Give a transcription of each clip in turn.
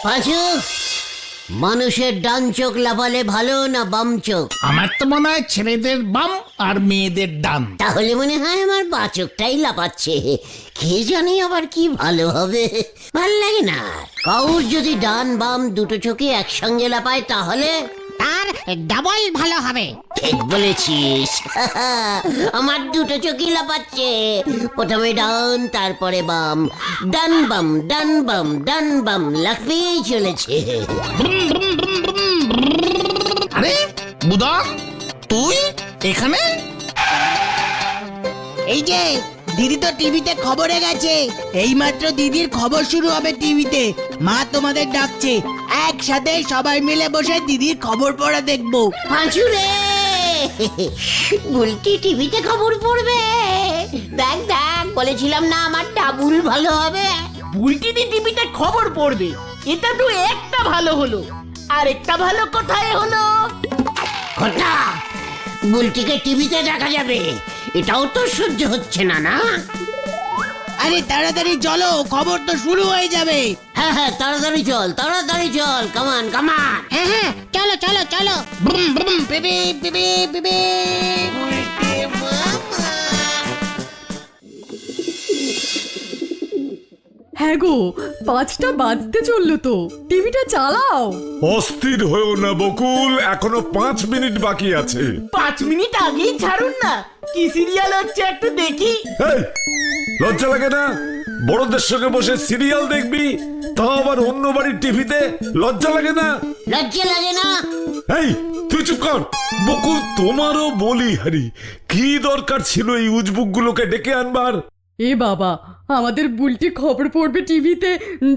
পাঁচু, মানুষের ডান চোখ লাফালে ভালো না বাম চোখ? আমার তো মনে হয় ছেলেদের বাম আর মেয়েদের ডান। তাহলে মনে হয় আমার বা চোখটাই লাফাচ্ছে। কে জানি আবার কি ভালো হবে, ভাল লাগে না। কাউর যদি ডান বাম দুটো চোখে একসঙ্গে লাফায় তাহলে তার ডাবল ভালো হবে। ঠিক বলেছিস। আমার দুটো চোখই লাফাচ্ছে, প্রথমে ডান তারপরে বাম, ডান বাম ডান বাম ডান বাম লাফিয়েই চলেছে। আরে বুদন, তুই এখানে? এই যে দিদি তো টিভিতে খবরে গেছে, এইমাত্র দিদির খবর শুরু হবে টিভিতে। মা তোমাদের ডাকছে, একসাথে সবাই মিলে বসে দিদির খবর পড়া দেখবো। পাঁচু রে, বুলটি টিভিতে খবর পড়বে? দেখ দেখ, বলেছিলাম না আমার ডাবুল ভালো হবে। বুলটিদি টিভিতে খবর পড়বে, এটা তো একটা ভালো হলো। আর একটা ভালো কোথায় হলো? ঘটা, বুলটিকে টিভিতে দেখা যাবে, এটাও তো সহ্য হচ্ছে না। না আরে তাড়াতাড়ি চলো, খবর তো শুরু হয়ে যাবে। হ্যাঁ হ্যাঁ, তাড়াতাড়ি চল তাড়াতাড়ি চল, কামান কামান। হ্যাঁ হ্যাঁ, চলো চলো চলো। বুম বুম পিপি পিপি পিপি। হ্যাঁ গো, 5টা বাজতে চললো তো, টিভিটা চালাও। অস্থির হয়েও না বকুল, এখনো 5 মিনিট বাকি আছে। 5 মিনিট আগেই ছাড়ুন না, কি সিরিয়াল হচ্ছে একটু দেখি। এই, লজ্জা লাগে না? বড়দের সঙ্গে বসে সিরিয়াল দেখবি, তাও আবার অন্য বাড়ির টিভিতে? লজ্জা লাগে না? লজ্জা লাগে না? এই তুই চুপ কর। বকুল, তোমারও বলি হারি, কি দরকার ছিল এই উজবুক গুলোকে ডেকে আনবার? এ বাবা, আমাদের বুলটি খবর পড়বে টিভিতে,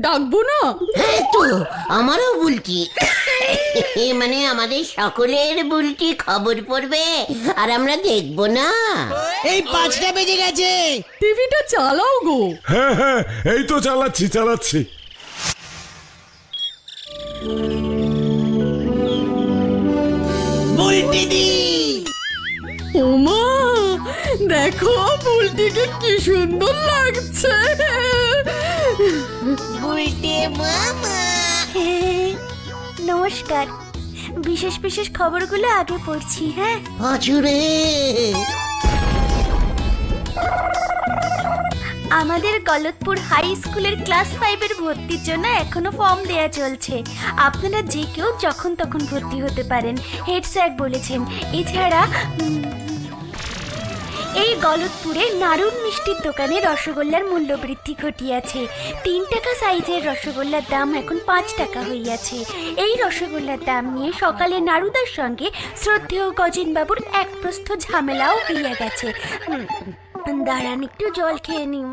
ডাকবো না? হ্যাঁ তো, আমারও বুলটি, মানে আমাদের সকলের বুলটি খবর পড়বে আর আমরা দেখবো না? এই 5টা বেজে গেছে। টিভিটা চালাও গো। হ্যাঁ হ্যাঁ, এই তো চালাচ্ছি চালাচ্ছি। বুলটিদি, ওমা, দেখো বুলটিকে কি সুন্দর লাগছে। নমস্কার, বিশেষ বিশেষ খবরগুলো আগে পড়ছি। হ্যাঁ, পাঁচু রে, আমাদের গলতপুর হাই স্কুলের ক্লাস 5-এর ভর্তির জন্য এখনো ফর্ম দেয়া চলছে। আপনারা যে কেউ যখন তখন ভর্তি হতে পারেন, হেড স্যার বলেছেন। এছাড়া এই গলতপুরে নারুন মিষ্টির দোকানে রসগোল্লার মূল্য বৃদ্ধি ঘটিয়াছে। 3 টাকা সাইজের রসগোল্লার দাম এখন 5 টাকা হইয়াছে। এই রসগোল্লার দাম নিয়ে সকালে নারুদার সঙ্গে শ্রদ্ধেয় গজেনবাবুর এক প্রস্থ ঝামেলাও হইয়া গেছে। দাঁড়ান, একটু জল খেয়ে নিন।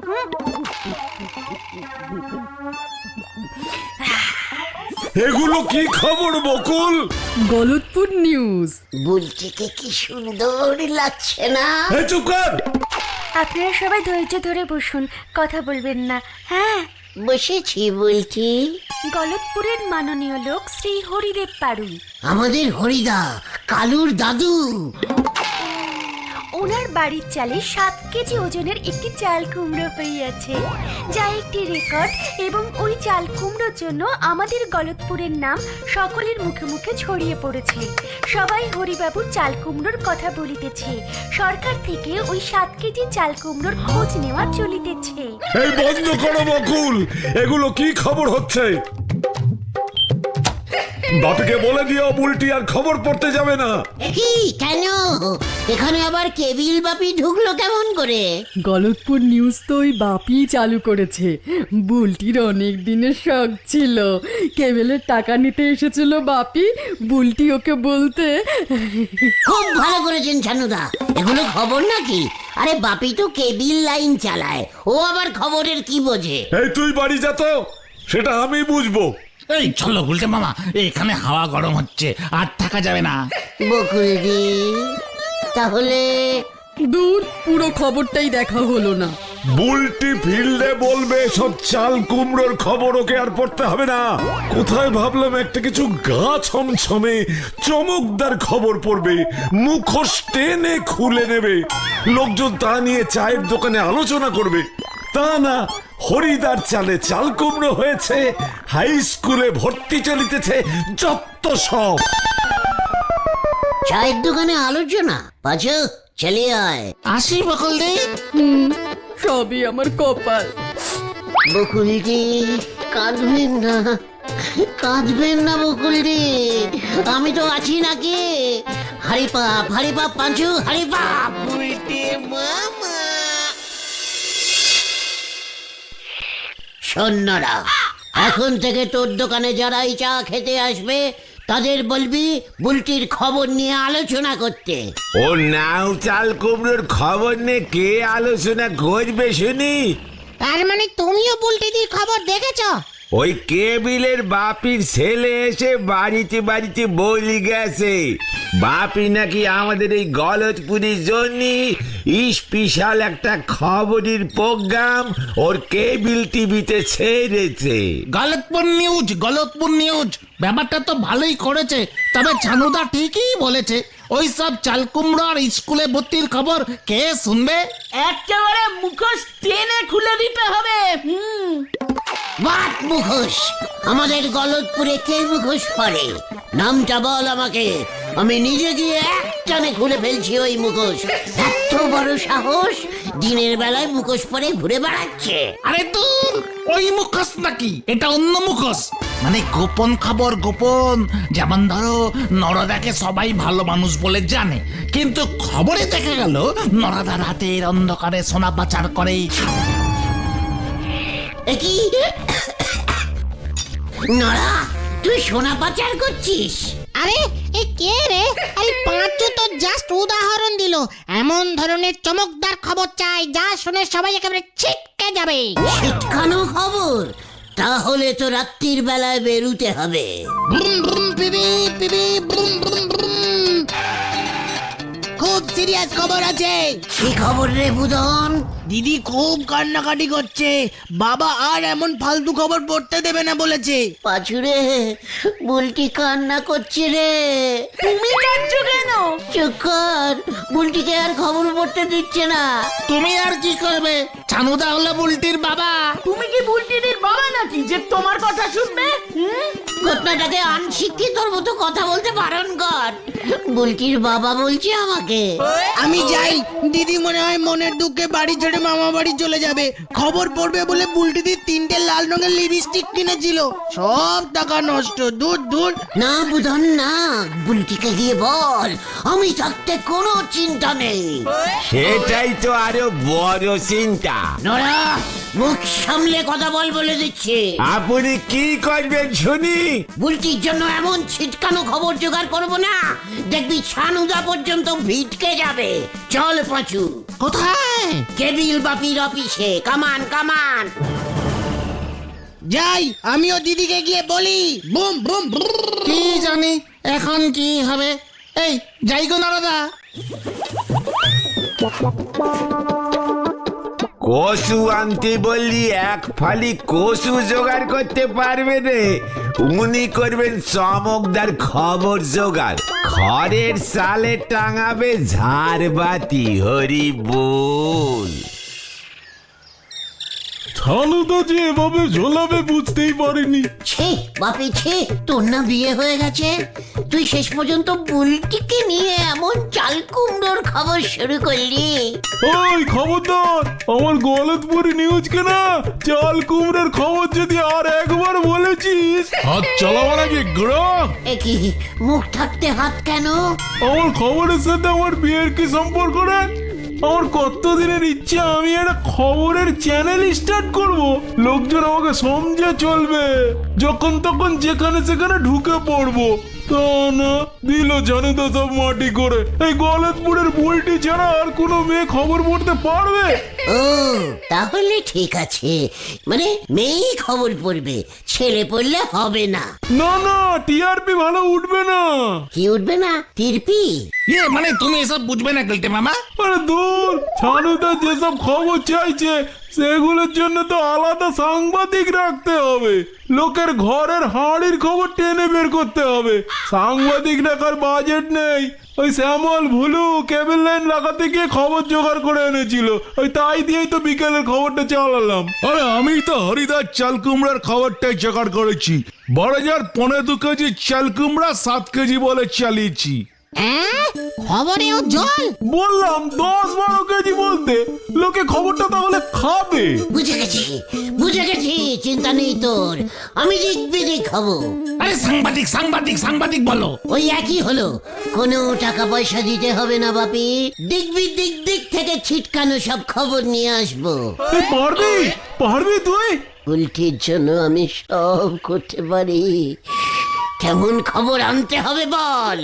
এগুলো কি খবর বকুল? গলতপুর নিউজ। বুলটিকে কি সুন্দর লাগছে না? এই চুপ কর। আপনারা সবাই ধৈর্য ধরে বসুন, কথা বলবেন না। হ্যাঁ, বসেছি বুলটি। গলতপুরের মাননীয় লোক শ্রী হরিদেব পাড়ুই, আমাদের হরিদা, কালুর দাদু। ওনার বাড়ির চালে 7 কেজি ওজনের একটি চাল কুমড়ো হইয়াছে, যা একটি রেকর্ড। এবং ওই চাল কুমড়োর জন্য আমাদের গলতপুরের নাম সকলের মুখে মুখে ছড়িয়ে পড়েছে। সবাই হরিবাবুর চাল কুমড়োর কথা বলিতেছে। সরকার থেকে ওই 7 কেজি চাল কুমড়োর খোঁজ নেওয়া চলিতেছে। এই বন্ধ করো বকুল, এগুলো কি খবর হচ্ছে? বাপিকে বলে দিও বুলটি আর খবর পড়তে যাবে না। কি, কেন? এখানে আবার কেবিল বাপি ঢুকলো কেমন করে? গলতপুর নিউজ তো ওই বাপি চালু করেছে। বুলটির অনেক দিনের শখ ছিল, কেবেলের টাকা নিতে এসেছিল বাপি, বুলটি ওকে বলতে। খুব ভালো করেছেন ছানুদা, এগুলো খবর নাকি? আরে বাপি তো কেবিল লাইন চালায়, ও আবার খবরের কি বোঝে? এই তুই বাড়ি যা তো, সেটা আমি বুঝবো। এই চলো গুলটে মামা, এখানে হাওয়া গরম হচ্ছে, আর থাকা যাবে না। বকুলদি, তাহলে দূর, পুরো খবরটাই দেখা হলো না। বুলটি ফিল্ডে বলবে সব চাল কুমড়োর খবর, ওকে আর পড়তে হবে না। কোথায় ভাবলাম একটা কিছু গা ছমছমে চমকদার খবর পড়বে, মুখোশ টেনে খুলে নেবে, লোকজন তা নিয়ে চায়ের দোকানে আলোচনা করবে। তা না, হরিদার চালে চাল কুমড়ো হয়েছে, হাই স্কুলে ভর্তি চলিতেছে, যত সব। চায়ের দোকানে আলোচনা, পাঁচু চলে আয়। আসি বকুল দি। সবই আমার কপাল। বকুলদি কাঁদবেন না, কাঁদবেন না বকুলদি, আমি তো আছি নাকি। হারিপাপ হারিপাপ পাঁচু হারিপাপ। সৈন্যরা, এখন থেকে তোর দোকানে যারাই চা খেতে আসবে তাদের বলবি বুলটির খবর নিয়ে আলোচনা করতে। ও নাও চাল কুমড়োর খবর নিয়ে কে আলোচনা করবে শুনি? তার মানে তুমিও বুলটিদির খবর দেখেছো? ওই কেবিলের বাপির ছেলে এসে বাড়িতে বাড়িতে বলি গেছে, বাপি নাকি আমাদের এই গলতপুরের জন্য স্পেশাল একটা খবরের প্রোগ্রাম ওর কেবিল টিভিতে ছেড়েছে। গলতপুর নিউজ ব্যাপারটা তো ভালোই করেছে, তবে ছানুদা ঠিকই বলেছে, ওই সব চাল কুমড়ো আর স্কুলে ভর্তির খবর কে শুনবে? একেবারে মুখোশ টেনে খুলে দিতে হবে। বাট মুখোশ, আমাদের গলতপুরে কে মুখোশ পরে? নামটা বল আমাকে, আমি নিজে গিয়ে একটানে খুলে ফেলছি ওই মুখোশ। এত বড় সাহস, দিনের বেলায় মুখোশ পরে ঘুরে বেড়াচ্ছে। আরে তুই ওই মুখোশ নাকি, এটা অন্য মুখোশ, মানে গোপন খবর গোপন। যেমন ধরো নরদাকে সবাই ভালো মানুষ বলে জানে, কিন্তু খবরে দেখা গেল নরদা রাতের অন্ধকারে সোনা পাচার করে। কি নড়া, তুই সোনা পাচার করছিস? আরে এ কে রে? আরে পাঁচু তো জাস্ট উদাহরণ দিল। এমন ধরনের চমকদার খবর চাই যা শুনে সবাই একেবারে ছিটকে যাবে। ছিটকানো খবর? তাহলে তো রাত্রির বেলায় বেরুতে হবে। ব্রুম ব্রুম পিবি পিবি ব্রুম ব্রুম ব্রুম। খুব সিরিয়াস খবর আছে। কি খবর রে বুদন? দিদি খুব কান্নাকাটি করছে, বাবা আর এমন ফালতু খবর পড়তে দেবে না বলেছে। পাঁচুরে, বুলটি কান্না করছে রে। তুমি কাঁদছো কেন? চুপ কর, বুলটিকে আর খবর পড়তে দিচ্ছে না। তুমি আর কি করবে? ছানুদা হলো বুলটির বাবা। তুমি কি বুলটিদির বাবা নাকি যে তোমার কথা শুনবে? ঘটনাটাকে আনশিক্ষিতর মতো কথা বলতে বারণ কর। বুলটির বাবা বলছে আমাকে। আমি যাই, দিদি মনে হয় মনের দুঃখে বাড়ি ছেড়ে মামা বাড়ি চলে যাবে। খবর পড়বে বলে বুলটিদির 3টে লাল রঙের লিপস্টিক কিনেছিল, সব টাকা নষ্ট। দূর দূর। না বুধন না, বুলটিকে গিয়ে বল আমি থাকতে কোনো চিন্তা নেই। সেটাই তো আরো বড় চিন্তা। নোরা, মুখ সামলে কথা বল বলে দিচ্ছে। আপনি কি করবেন শুনি? বুলটির জন্য এমন ছিটকানো খবর জোগাড় করবো না, দেখবি ছানুদা পর্যন্ত ভিটকে যাবে। চল পাঁচু। কোথায়? কেবিল বাপির অফিসে। কামান কামান। যাই, আমিও দিদিকে গিয়ে বলি। বুম বুম ব্রুম। কি জানি এখন কি হবে। এই যাই গো নরদা। কসু আনতে বললি এক ফালি কসু জোগাড় করতে পারবে রে? উনি করবেন চমকদার খবর জোগাড়। খড়ের সালে টাঙাবে ঝাড়বাতি। হরি বল। ছানুদা যে এভাবে ঝোলাবে বুঝতেই পারিনি। ছে বাপি ছে, তোর না বিয়ে হয়ে গেছে, তুই শেষ পর্যন্ত বুলটিকে নিয়ে এমন চাল কুমড়োর খবর শুরু করলি। ওই খবরদার, আমার গলতপুরি নিউজকে না চাল কুমড়োর খবর যদি আর একবার বলেছিস হাত চালাবো নাকি গ্রহ। এ কি, মুখ থাকতে হাত কেন? আমার খবরের সাথে আমার বিয়ের কি সম্পর্ক রে? আমার কতদিনের ইচ্ছে আমি একটা খবরের চ্যানেল স্টার্ট করব, লোকজন আমাকে সমঝে চলবে, যখন তখন যেখানে সেখানে ঢুকে পড়বো। তা না, দিল জানে তো সব মাটি করে। এই গলতপুরের বুলটি ছাড়া আর কোনো মেয়ে খবর পড়তে পারবে? ও তাহলে ঠিক আছে, মানে মেয়েই খবর পড়বে, ছেলে পড়লে হবে না। না না, টিআরপি ভালো উঠবে না। কি উঠবে না? তিরপি? ইয়ে মানে তুমি এসব বুঝবে না গেলতে মামা। আরে দূর, ছানুদা যেসব খবর চাইছে সেগুলোর জন্য তো আলাদা সাংবাদিক রাখতে হবে। লোকের ঘরের হাঁড়ির খবর টেনে বের করতে হবে। সাংবাদিক রাখার বাজেট নেই, ওই শ্যামল ভুলু কেবল লাইন লাগাতে গিয়ে খবর জোগাড় করে এনেছিল, ওই তাই দিয়েই তো বিকেলের খবরটা চালালাম। আরে আমি তো হরিদার চাল কুমড়ার খবরটাই জোগাড় করেছি। 12.5 কেজি চাল কুমড়া 7 কেজি বলে চালিয়েছি। খবরেও জল। বললাম 10-12 কেজি বলতে, লোকে খবরটা তাহলে খাবে। বুঝে গেছি, চিন্তা নেই তোর, আমি দিক খাবো। আরে সাংবাদিক সাংবাদিক সাংবাদিক বলো। ওই একই হলো, কোনো টাকা পয়সা দিতে হবে না বাপি, দিক থেকে ছিটকানো সব খবর নিয়ে আসবো। পারবি তুই? উল্টির জন্য আমি সব করতে পারি। কেমন খবর আনতে হবে বল?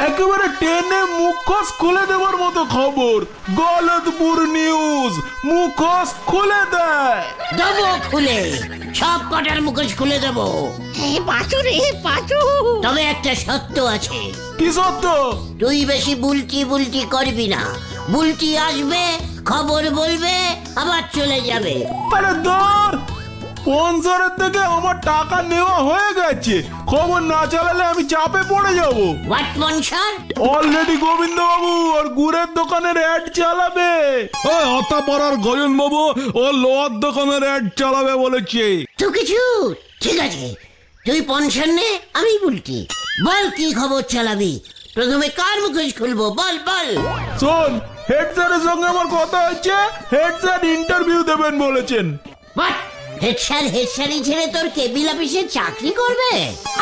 একেবারে টেনে মুখোশ খুলে দেওয়ার মতো খবর। গলতপুর নিউজ মুখোশ খুলে দেয়। দেবো খুলে, সব কটার মুখোশ খুলে দেবো। পাঁচু রে পাঁচু। তবে একটা সত্য আছে। কি সত্য? তুই বেশি বুলটি করবি না। বুলটি আসবে, খবর বলবে, আবার চলে যাবে। আরে ধর, স্পন্সরের থেকে আমার টাকা নেওয়া হয়ে গেছে, খবর না চালালে আমি চাপে পড়ে যাব। হোয়াট মনসার? অলরেডি গোবিন্দ বাবু আর গুড়ের দোকানের অ্যাড চালাবে। ওই অতাপাড়ার গজন বাবু ও লোহার দোকানের অ্যাড চালাবে বলেছে। তো কিছু ঠিক আছে, তুই পনশন নে, আমি বুলটি। বল কি খবর চালাবি? প্রথমে কার মুখোশ খুলবো বল বল। শোন, হেড স্যারের সঙ্গে আমার কথা হচ্ছে, হেড স্যার ইন্টারভিউ দেবেন বলেছেন। হোয়াট? হেড স্যারই ছেড়ে তোর কেবিল অফিসে চাকরি করবে?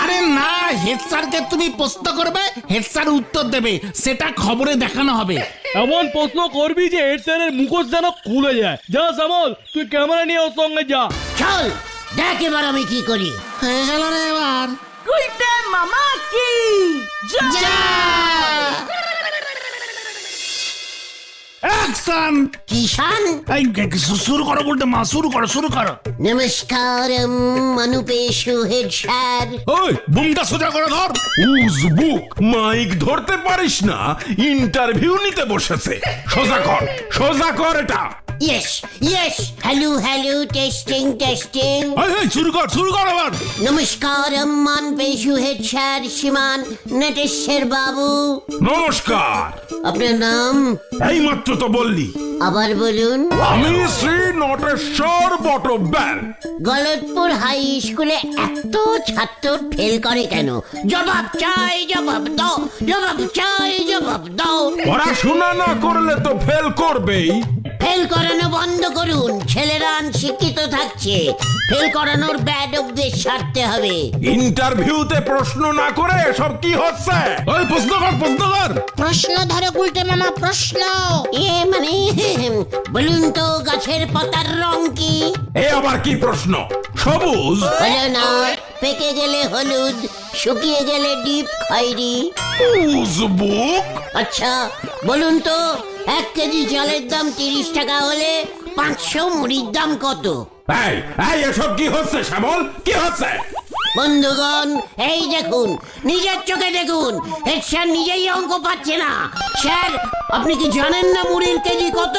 আরে না, হেড স্যারকে তুমি প্রশ্ন করবে, হেড স্যার উত্তর দেবে, সেটা খবরে দেখানো হবে। এমন প্রশ্ন করবি যে হেড স্যারের মুখোশ যেন খুলে যায়। যা শ্যামল, তুই ক্যামেরা নিয়ে ওর সঙ্গে যা। চল দেখ এবার আমি কি করি। হয়ে গেল রে এবার। গুলটে মামা কি অ্যাকশন! কিষান এই শুরু করো বলতে মা, শুরু করো। নমস্কারম অনুপেশু হেড স্যার। ওই বুমটা সোজা করে ধর। উজবুক, মাইক ধরতে পারিস না, ইন্টারভিউ নিতে বসেছে। সোজা কর এটা। Yes hello testing. এই, শুরু কর এবার। নমস্কারম অনুপেশু হেড স্যার শ্রীমান নটেশ্বর বাবু। নমস্কার। আপনার নাম? এই মাত্র তো বললি। আবার বলুন। আমি শ্রী নটেশ্বর বটব্যাল। গলতপুর হাই স্কুলে এত ছাত্র ফেল করে কেন? জবাব চাই, জবাব দাও। পড়াশোনা না করলে তো ফেল করবেই। ফেল করানো বন্ধ করুন, ছেলেরা শিক্ষিত থাকছে। ফেল করানোর ব্যাড অভ্যেস ছাড়তে হবে। ইন্টারভিউতে প্রশ্ন না করে এসব কি হচ্ছে? ওই প্রশ্ন কর। প্রশ্ন ধরো গুলটে মামা, প্রশ্ন। মানে বলুন তো, গাছের পাতার রং কি? এ আবার কি প্রশ্ন? সবুজ। হলো না, পেকে গেলে হলুদ, শুকিয়ে গেলে ডিপ খয়েরি। উজবুক। আচ্ছা বলুন তো, 1 কেজি চালের দাম 30 টাকা হলে 500 মুড়ির দাম কত? এই এসব কি হচ্ছে শ্যামল, কি হচ্ছে? বন্ধুগণ, এই দেখুন, নিজের চোখে দেখুন, হেড স্যার নিজেই অঙ্ক পাচ্ছে না। স্যার, আপনি কি জানেন না মুড়ির কেজি কত?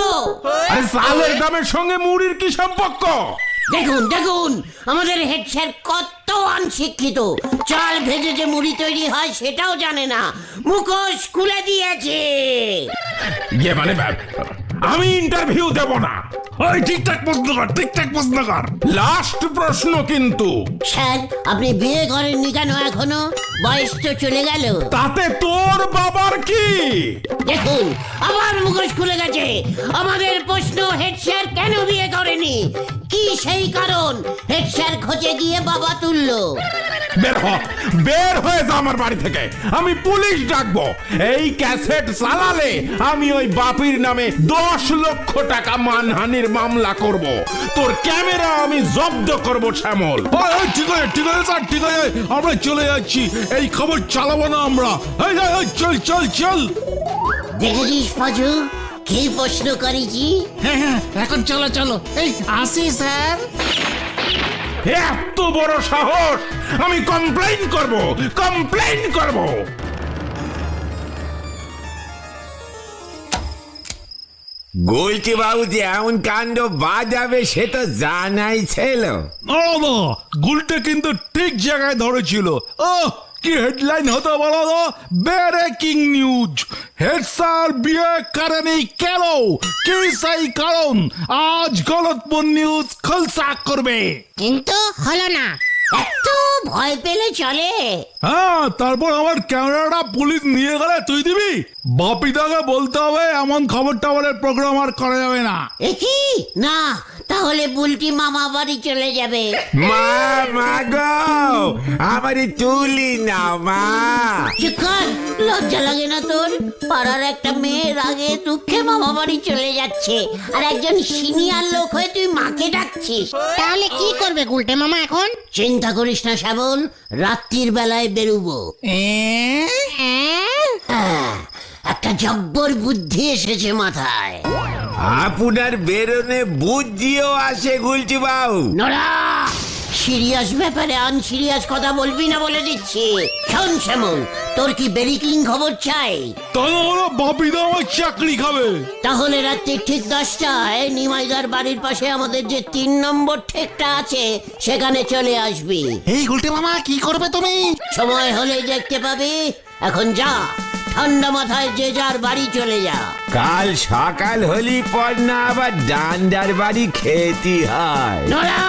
আরে চালের দামের সঙ্গে মুড়ির কি সম্পর্ক? দেখুন আমাদের হেড স্যার কত অনশিক্ষিত। চাল ভেজে যে মুড়ি তৈরি হয় সেটাও জানে না, মুখোশ খুলে দিয়েছে। মানে আমি ইন্টারভিউ দেব না। ওই ঠিকঠাক প্রশ্ন কর। লাস্ট প্রশ্ন কিন্তু। স্যার, আপনি বিয়ে করেননি কেন এখনো? বয়স তো চলে গেল। তাতে তোর বাবার কি? দেখুন আবার মুখোশ খুলে গেছে। আমাদের প্রশ্ন, হেড স্যার কেন বিয়ে করেনি? কি সেই কারণ? হেড স্যার খোঁজে গিয়ে বাবা তুললো। বের হয়ে যা আমার বাড়ি থেকে, আমি পুলিশ ডাকবো। এই ক্যাসেট চালালে আমি ওই বাপির নামে 10 লক্ষ টাকা মানহানির মামলা করব। তোর ক্যামেরা আমি জব্দ করব শ্যামল। ঠিক আছে স্যার, আমরা চলে যাচ্ছি। এই খবর চালাবো না আমরা। চল। দেখেছিস পাজু, কি প্রশ্ন করেছি? হ্যাঁ, এখন চলো। এই আসি স্যার। এত বড় সাহস! আমি কমপ্লেইন করব। গুলটি বাবু যে এমন কাণ্ড বাজাবে সে তো জানাই ছিল। গুলটে কিন্তু ঠিক জায়গায় ধরেছিল। কি হেডলাইন হতো বলো তো? ব্রেকিং নিউজ, হেড স্যার বিয়ে করেনি কেন, কি সেই কারণ? আজ গলতপুর নিউজ খোলসা করবে। কিন্তু হলো না। এত ভয় পেলে চলে? হ্যাঁ, তারপর আমার ক্যামেরাটা পুলিশ নিয়ে গেলে তুই দিবি? বাপিদাকে বলতে হবে এমন খবর টাবরের প্রোগ্রাম আর করা যাবে না। কি না, তাহলে বুলটি মামা বাড়ি চলে যাবে। মা গো, আমারই তুলি না মা। চুপ কর, লজ্জা লাগে না তোর? পাড়ার একটা মেয়ের আগে দুঃখে মামা বাড়ি চলে যাচ্ছে, আর একজন সিনিয়র লোক হয়ে তুই মাকে ডাকছিস। তাহলে কি করবে গুলটে মামা এখন? চিন্তা করিস না শ্যামল, রাত্রির বেলায় বেরুবো। একটা জব্বর বুদ্ধি এসেছে মাথায়। আপনার বেরোনে বুদ্ধিও আসে গুলটি বাবু। নড়া, সিরিয়াস ব্যাপারে আনসিরিয়াস কথা বলবি না বলে দিচ্ছি। শোন শ্যামল, তোর কি ব্রেকিং খবর চাই? তাহলে বাপিদা আমার চাকরি খাবে। তাহলে রাত্রি ঠিক 10টায় নিমাইদার বাড়ির পাশে আমাদের যে 3 নম্বর ঠেকটা আছে সেখানে চলে আসবি। এই গুলটে মামা, কি করবে তুমি? সময় হলেই দেখতে পাবি। এখন যা, ঠান্ডা মাথায় যে যার বাড়ি চলে যা। কাল সকাল হলি পর না আবার ডান্ডার বাড়ি খেতে হয়। নড়া,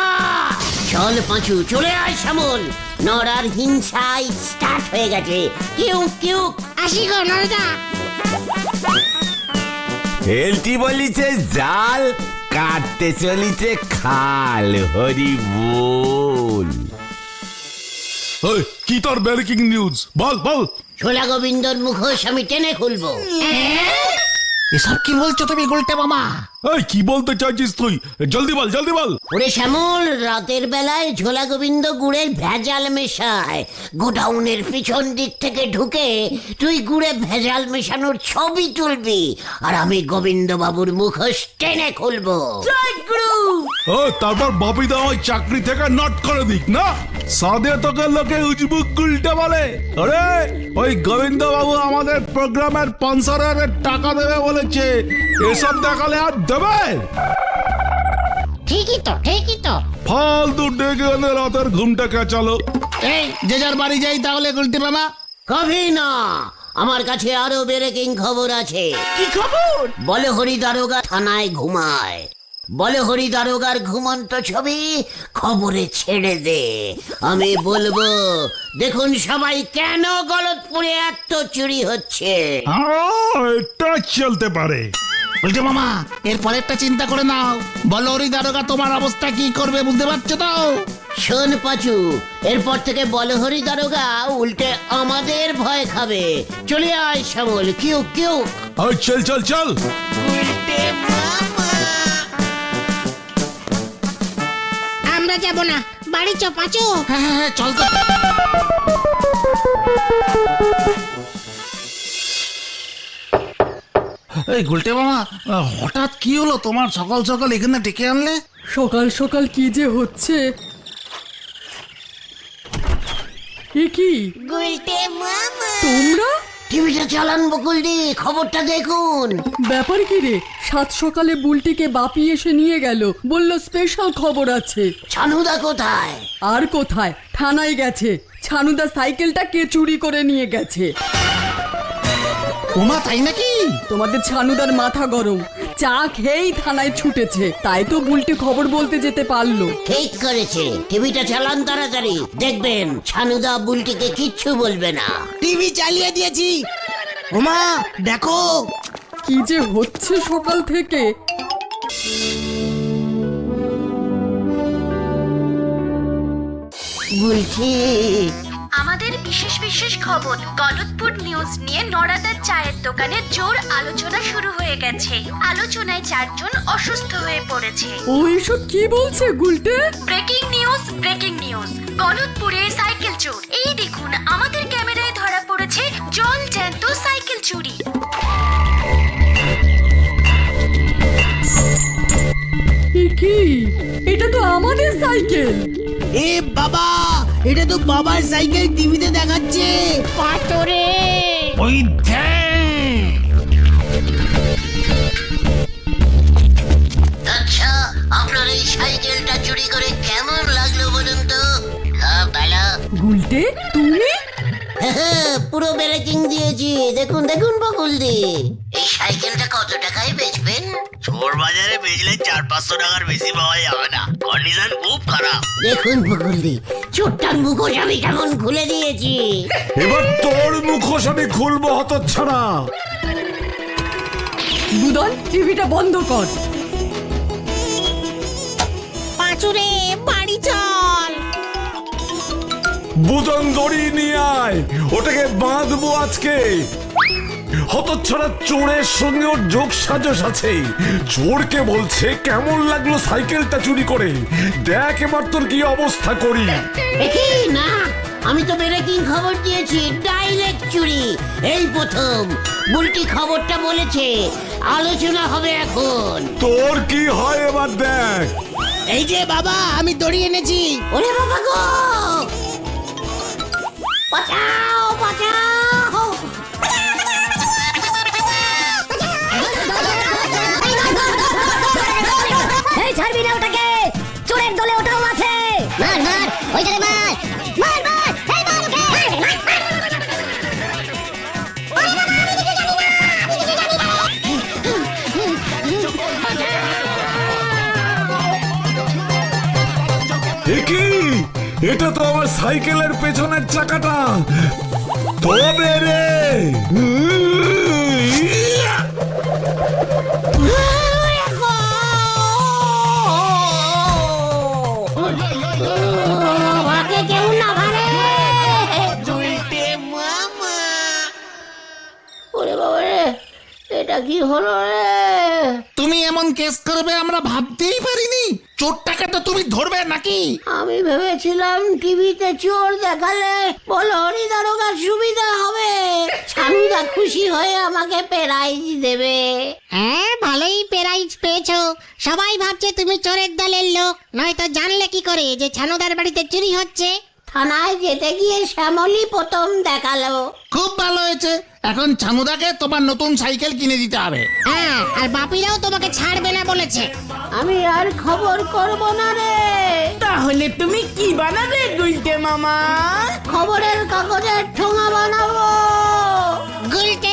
চল পাঁচু, চলে আয় শ্যামল। নড়ার হিংসায় স্টার্ট হয়ে গেছে। কিউ কিউ। আসি গো নরদা। হেলতি বলিছে জাল, কাটতে চলিছে খাল, হরি বল। এই, কি তোর ব্রেকিং নিউজ? বল বল। ছোলা গোবিন্দর মুখোশ আমি টেনে খুলবো। এসব কি বলছো তুমি গুলটে মামা? এই, কি বলতে চাইছিস তুই? জলদি বল, জলদি বল। ওরে শ্যামল, রাতের বেলায় ঝোলা গোবিন্দ গুড়ের ভেজাল মেশায়। গোডাউনের পিছন দিক থেকে ঢুকে তুই গুড়ে ভেজাল মেশানোর ছবি তুলবি, আর আমি গোবিন্দ বাবুর মুখোশ টেনে খুলবো। ও, তারপর বাপিদা আমার চাকরি থেকে নট করে দিক না? সাদে তোকে লোকে উজবুক গুলটে বলে। আরে, ওই গোবিন্দ বাবু আমাদের প্রোগ্রামের স্পন্সরের টাকা দেবে বলেছে। এসব দেখালে আর দেবে? ঠিকই তো, ঠিকই তো। ফালতু ডেকে এনে রাতের ঘুমটা কেচালো। এই, যে যার বাড়ি যাই তাহলে গুলটে মামা। কবি না, আমার কাছে আরো ব্রেকিং খবর আছে। কি খবর? বলে হরি দারোগা থানায় ঘুমায়। বলে হরি দারোগার ঘুমন্ত ছবি খবরে ছেড়ে দে। আমি বলবো, দেখুন সবাই, কেন গলতপুরে এত চুরি হচ্ছে। এটা চলতে পারে। গুলটে মামা, এর পরেরটা চিন্তা করে নাও। বলো ওরি দারোগা তোমার অবস্থা কি করবে, বুঝতে পারছো তো? শোন পাচু, এরপর থেকে বলহরি দারোগা উল্টে আমাদের ভয় খাবে। চলে আয় শ্যামল, কিউ কিউ। চল চল চল। আমরা যাব না, বাড়ি চ পাঁচু। হ্যাঁ হ্যাঁ হ্যাঁ, চল তো। এই গুলটে মামা, হঠাৎ কি হলো তোমার? সকাল সকাল এখানে ডেকে আনলে? সকাল সকাল কি যে হচ্ছে! এ কি তোমরা? টিভিটা চালান বকুলদি, খবরটা দেখুন। ব্যাপার কি রে? সাত সকালে বুলটিকে বাপি এসে নিয়ে গেল, বলল স্পেশাল খবর আছে। ছানুদা কোথায়? আর কোথায়, থানায় গেছে। ছানুদা সাইকেলটা কে চুরি করে নিয়ে গেছে। ওমা, তাই নাকি? তোমাদের ছানুদার মাথা গরম, চা খেয়েই থানায় ছুটেছে, তাই তো বুলটি খবর বলতে যেতে পারলো। ঠিক করেছে, টিভিটা চালান তাড়াতাড়ি, দেখবেন ছানুদা বুলটিকে কিচ্ছু বলবে না। টিভি চালিয়ে দিয়েছি। ওমা, দেখো কি যে হচ্ছে সকাল থেকে। বুলটি, আমাদের বিশেষ বিশেষ খবর, গলতপুর নিউজ নিয়ে নড়াদার চায়ের দোকানে জোর আলোচনা শুরু হয়ে গেছে। আলোচনায় 4 জন অসুস্থ হয়ে পড়েছে। ও এসব কি বলছে গুলটে? Breaking news, breaking news. গলতপুরে সাইকেল চোর। এই দেখুন, আমাদের ক্যামেরায় ধরা পড়েছে জল জ্যান্ত সাইকেল চুরি। এ কি? এটা তো আমাদের সাইকেল। এ বাবা, এটা তো বাবার সাইকেল টিভিতে দেখাচ্ছে। পাথরে ওই দেখ। আচ্ছা, আপনার এই সাইকেলটা চুরি করে কেমন লাগলো বলুন তো? ভালো। গুলটে, তুমি? পুরো ব্রেকিং দিয়েছি। দেখুন দেখুন বকুলদি, এই সাইকেলটা কত টাকায় বেচবেন? চোর বাজারে বেচলে 400-500 টাকার বেশি পাওয়া যাবে না, কন্ডিশন খুব খারাপ। দেখুন বকুলদি, চোরটার মুখোশ আমি কেমন খুলে দিয়েছি। এবার তোর মুখোশ আমি খুলবো হতচ্ছাড়া। বুদন টিভিটা বন্ধ কর। পাঁচুরে বাড়ি চল। বুদন দড়ি নিয়ে আয়, ওটাকে বাঁধবো আজকে। হতচ্ছাড়া চোরের সঙ্গে ওর যোগ সাজস আছে। চোরকে বলছে কেমন লাগলো সাইকেলটা চুরি করে, দেখ এবার তোর কি অবস্থা করি। দেখি না, আমি তো ব্রেকিং খবর দিয়েছি, ডাইরেক্ট চুরি। এই প্রথম বুলটি খবরটা বলেছে, আলোচনা হবে এখন। তোর কি হয় এবার দেখ। এই যে বাবা, আমি দড়ি এনেছি। ওরে বাবা গো, বাঁচাও বাঁচাও। এই ছাড়বি না ওটাকে, চোরের দলে ওটাও আছে। মার মার, ওইটারে মার মার মার, এই মার ওকে। কি এটা তো আমার সাইকেলের পেছনের চাকাটা। তবে রে আমাকে কেউ না ভারে। ওরে বাবা রে, এটা কি হলো রে? তুমি এমন কেস করবে আমরা ভাবতেই পারিনি। চোরটাকে তো তুমি ধরবে নাকি? আমি ভেবেছিলাম টিভিতে চোর দেখালে বলহরি দারোগার সুবিধা হবে, ছানুদা খুশি হয়ে আমাকে প্রাইজ দেবে। হ্যাঁ, ভালোই প্রাইজ পেয়েছো। সবাই ভাবছে তুমি চোরের দলের লোক, নয়তো জানলে কি করে যে ছানুদার বাড়িতে চুরি হচ্ছে? থানায় যেতে গিয়ে শ্যামলী প্রথম দেখালো। খুব ভালো হয়েছে, এখন ছানুদাকে তোমার নতুন সাইকেল কিনে দিতে হবে। হ্যাঁ, আর বাপিরাও তোমাকে ছাড়বে না বলেছে। আমি আর খবর করব না রে। তাহলে তুমি কি বানাবে গুলটে মামা? খবরের কাগজের ঠোঙা বানাবো। গুলটে